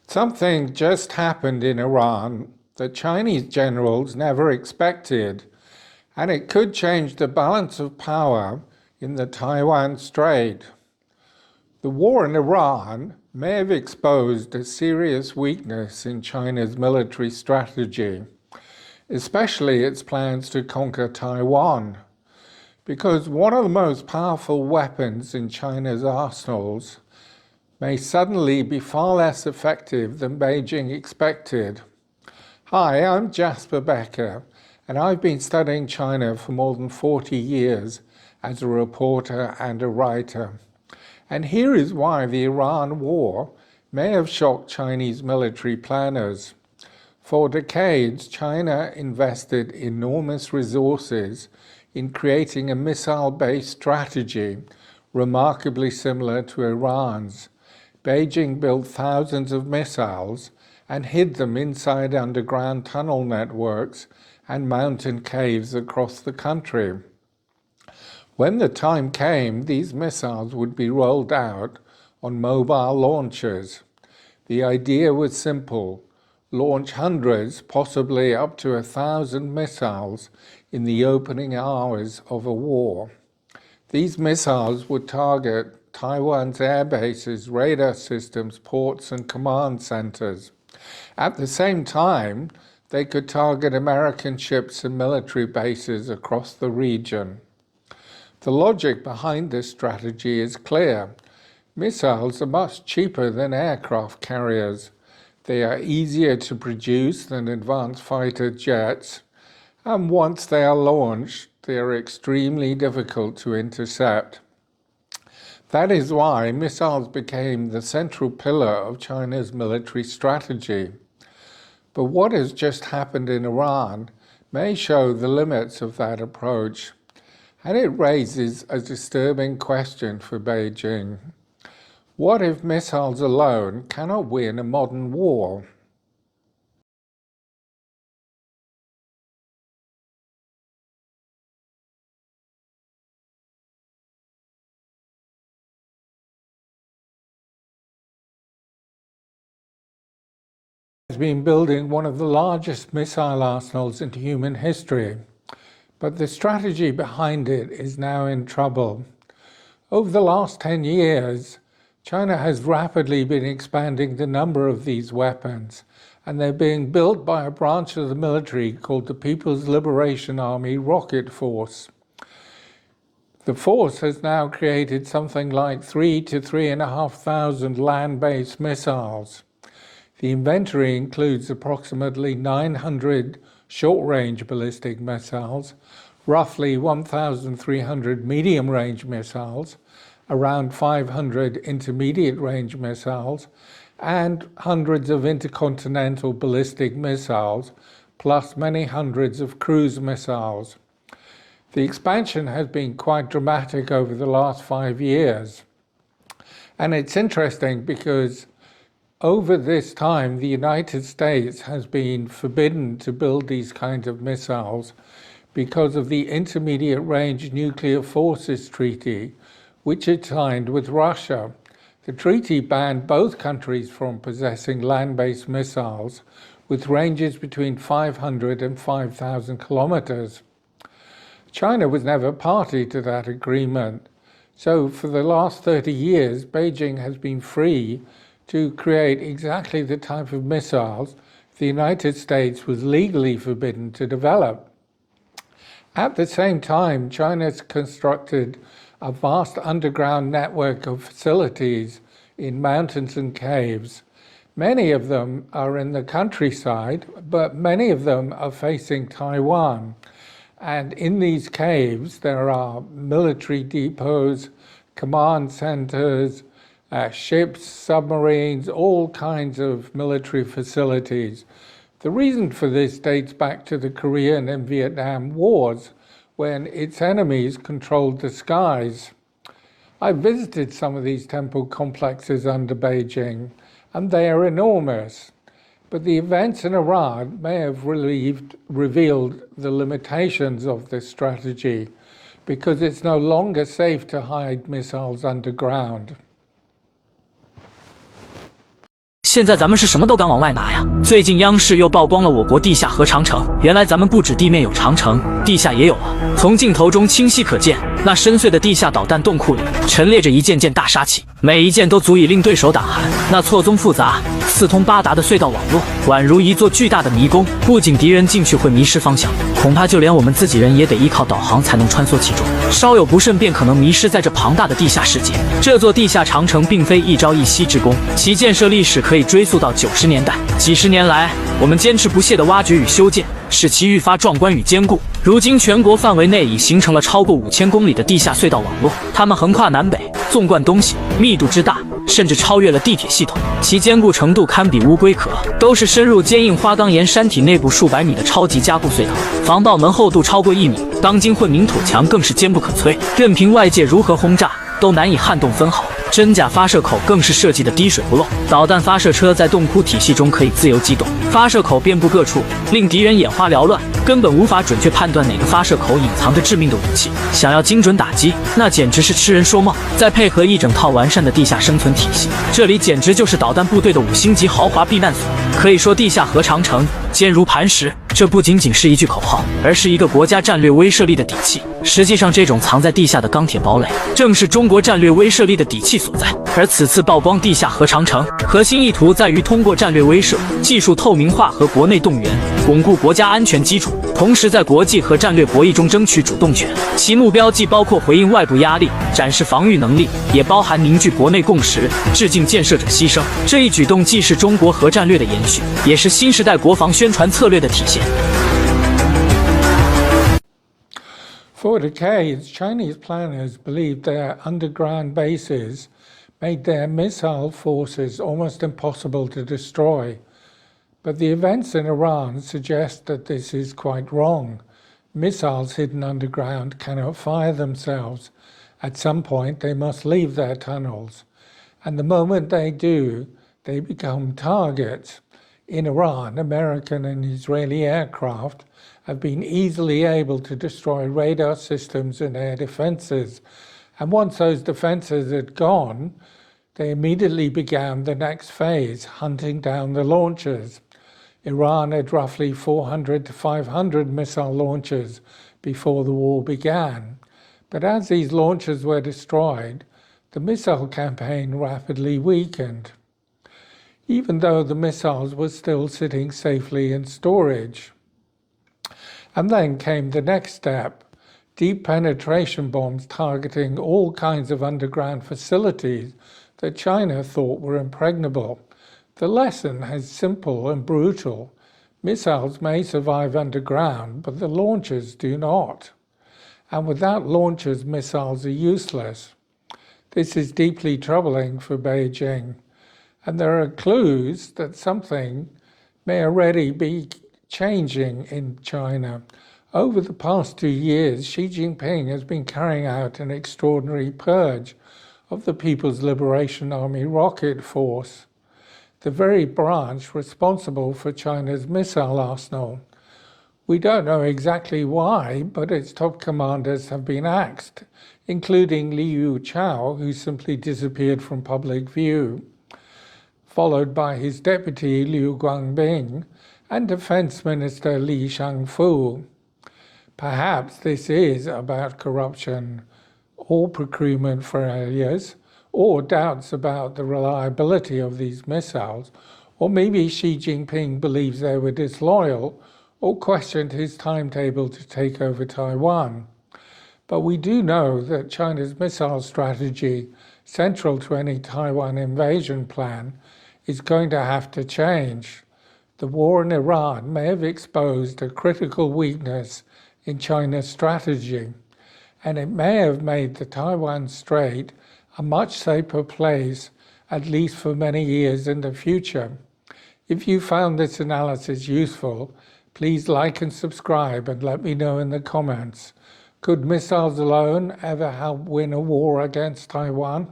Something just happened in Iran that Chinese generals never expected, and it could change the balance of power in the Taiwan Strait. The war in Iran may have exposed a serious weakness in China's military strategy, especially its plans to conquer Taiwan, because one of the most powerful weapons in China's arsenals may suddenly be far less effective than Beijing expected. Hi, I'm Jasper Becker, and I've been studying China for more than 40 years as a reporter and a writer. And here is why the Iran war may have shocked Chinese military planners. For decades, China invested enormous resources in creating a missile-based strategy remarkably similar to Iran's. Beijing built thousands of missiles and hid them inside underground tunnel networks and mountain caves across the country. When the time came, these missiles would be rolled out on mobile launchers. The idea was simple: launch hundreds, possibly up to 1,000 missiles in the opening hours of a war. These missiles would target Taiwan's air bases, radar systems, ports, and command centers. At the same time, they could target American ships and military bases across the region. The logic behind this strategy is clear. Missiles are much cheaper than aircraft carriers. They are easier to produce than advanced fighter jets, and once they are launched, they are extremely difficult to intercept. That is why missiles became the central pillar of China's military strategy. But what has just happened in Iran may show the limits of that approach, and it raises a disturbing question for Beijing. What if missiles alone cannot win a modern war? Has been building one of the largest missile arsenals in human history, but the strategy behind it is now in trouble. Over the last 10 years, China has rapidly been expanding the number of these weapons, and they're being built by a branch of the military called the People's Liberation Army Rocket Force. The force has now created something like 3,000 to 3,500 land-based missiles. The inventory includes approximately 900 short-range ballistic missiles, roughly 1,300 medium-range missiles, around 500 intermediate-range missiles, and hundreds of intercontinental ballistic missiles, plus many hundreds of cruise missiles. The expansion has been quite dramatic over the last 5 years. And it's interesting because over this time, the United States has been forbidden to build these kinds of missiles because of the Intermediate Range Nuclear Forces Treaty, which it signed with Russia. The treaty banned both countries from possessing land-based missiles with ranges between 500 and 5,000 kilometers. China was never party to that agreement. So for the last 30 years, Beijing has been free to create exactly the type of missiles the United States was legally forbidden to develop. At the same time, China's constructed a vast underground network of facilities in mountains and caves. Many of them are in the countryside, but many of them are facing Taiwan. And in these caves, there are military depots, command centers, ships, submarines, all kinds of military facilities. The reason for this dates back to the Korean and Vietnam Wars, when its enemies controlled the skies. I visited some of these temple complexes under Beijing, and they are enormous. But the events in Iran may have revealed the limitations of this strategy, because it's no longer safe to hide missiles underground. 现在咱们是什么都敢往外拿呀。最近央视又曝光了我国地下核长城，原来咱们不止地面有长城，地下也有啊。从镜头中清晰可见，那深邃的地下导弹洞库里陈列着一件件大杀器，每一件都足以令对手胆寒。那错综复杂、四通八达的隧道网络，宛如一座巨大的迷宫，不仅敌人进去会迷失方向，恐怕就连我们自己人也得依靠导航才能穿梭其中，稍有不慎便可能迷失在这庞大的地下世界。这座地下长城并非一朝一夕之功，其建设历史可以追溯到90年代。几十年来，我们坚持不懈地挖掘与修建，使其愈发壮观与坚固。如今，全国范围内已形成了超过5000公里的地下隧道网络，它们横跨南北，纵贯东西，密度之大，甚至超越了地铁系统，其坚固程度堪比乌龟壳，都是深入坚硬花岗岩山体内部数百米的超级加固隧道，防盗门厚度超过1米，钢筋混凝土墙更是坚不可摧，任凭外界如何轰炸，都难以撼动分毫。真假发射口更是设计的滴水不漏，导弹发射车在洞窟体系中可以自由机动，发射口遍布各处，令敌人眼花缭乱，根本无法准确判断哪个发射口隐藏着致命的武器。想要精准打击，那简直是痴人说梦。再配合一整套完善的地下生存体系，这里简直就是导弹部队的5星级豪华避难所。可以说，地下核长城坚如磐石，这不仅仅是一句口号，而是一个国家战略威慑力的底气。实际上，这种藏在地下的钢铁堡垒，正是中国战略威慑力的底气所在。而此次曝光地下核长城，核心意图在于通过战略威慑、技术透明化和国内动员，巩固国家安全基础，同时在国际和战略博弈中争取主动权。其目标既包括回应外部压力、展示防御能力，也包含凝聚国内共识、致敬建设者牺牲。这一举动既是中国核战略的延续，也是新时代国防宣传策略的体现。For decades, Chinese planners believed their underground bases made their missile forces almost impossible to destroy. But the events in Iran suggest that this is quite wrong. Missiles hidden underground cannot fire themselves. At some point, they must leave their tunnels. And the moment they do, they become targets. In Iran, American and Israeli aircraft have been easily able to destroy radar systems and air defenses. And once those defenses had gone, they immediately began the next phase, hunting down the launchers. Iran had roughly 400 to 500 missile launchers before the war began. But as these launchers were destroyed, the missile campaign rapidly weakened, even though the missiles were still sitting safely in storage. And then came the next step, deep penetration bombs targeting all kinds of underground facilities that China thought were impregnable. The lesson is simple and brutal. Missiles may survive underground, but the launchers do not. And without launchers, missiles are useless. This is deeply troubling for Beijing. And there are clues that something may already be changing in China. Over the past 2 years, Xi Jinping has been carrying out an extraordinary purge of the People's Liberation Army rocket force, the very branch responsible for China's missile arsenal. We don't know exactly why, but its top commanders have been axed, including Liu Chao, who simply disappeared from public view, followed by his deputy Liu Guangbing and Defense Minister Li Shangfu. Perhaps this is about corruption or procurement failures, or doubts about the reliability of these missiles, or maybe Xi Jinping believes they were disloyal or questioned his timetable to take over Taiwan. But we do know that China's missile strategy, central to any Taiwan invasion plan, is going to have to change. The war in Iran may have exposed a critical weakness in China's strategy, and it may have made the Taiwan Strait a much safer place, at least for many years in the future. If you found this analysis useful, please like and subscribe and let me know in the comments. Could missiles alone ever help win a war against Taiwan?